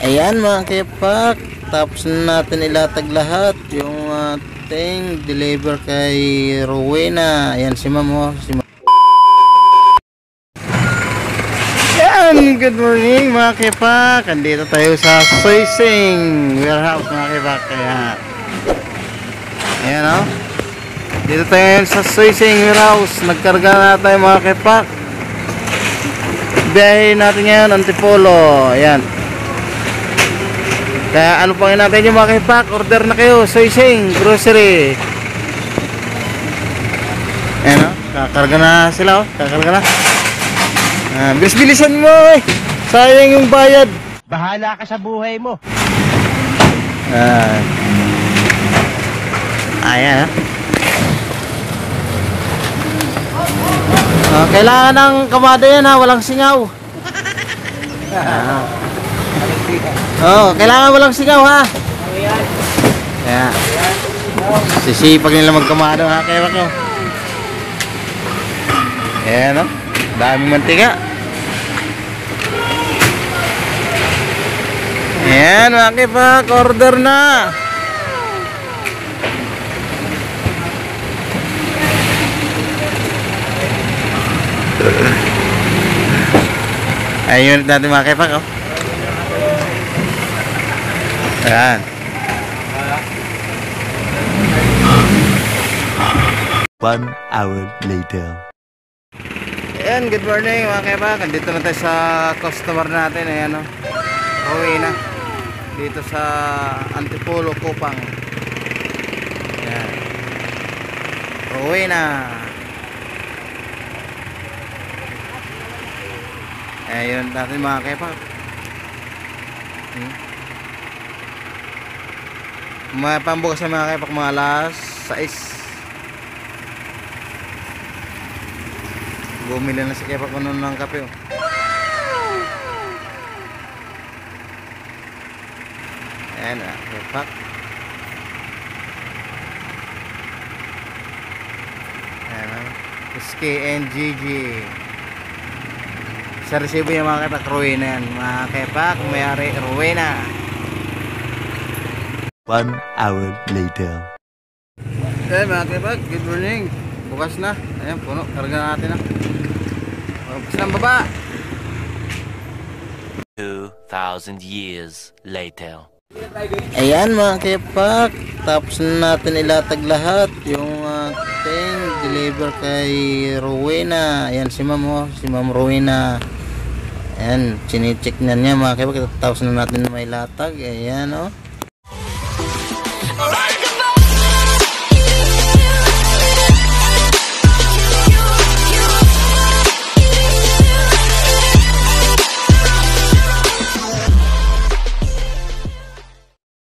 Ayan mga kepak, tapos na natin ilatag lahat yung ating deliver kay Rowena. Ayan si ma'am oh, si ma'am. Ayan, good morning mga kepak. Andito tayo sa Soysing warehouse mga kepak. Ayan oh, dito tayo ngayon sa Soysing warehouse. Nagkarga na tayo mga kepak. Biyahe natin ngayon Antipolo. Ayan. Kaya ano pang natin yung mga kepak, order na kayo, Soysing grocery. Ayan o, kakarga na sila o, kakarga na. Bilis-bilisan mo eh, sayang yung bayad. Bahala ka sa buhay mo. Ayan kailangan ng kamada yan ha, walang singaw. Kailangan walang singaw ha. Ayan. Sisipag nila magkamada ha, kaya ko. Ayan o, daming mantika. Ayan mga kepak, order na. Ayun natin mga kepak oh. Ayan. One hour later. Ayan, good morning mga kepak. Andito na tayo sa customer natin. Ayan o, Rowena, dito sa Antipolo, Kupang. Ayan, Rowena. Ayun natin mga kepak. May pambukas na mga kepak, mga alas 6. Bumili na si kepak ko ng kape oh. Ayan na kepak. Ayan na SKNGG sa resibo yung mga kepak. Rowena yan mga kepak, may-ari Rowena. One hour later. Okay mga kepak, good morning. Bukas na, ayan puno, karga natin na. Bukas na ang baba. 2,000 years later. Ayan mga kepak, tapos na natin ilatag lahat yung ating deliver kay Rowena. Ayan si ma'am oh, si ma'am Rowena. Ayan, chine-check na niya mga kepak, tapos na natin na may latag. Ayan oh.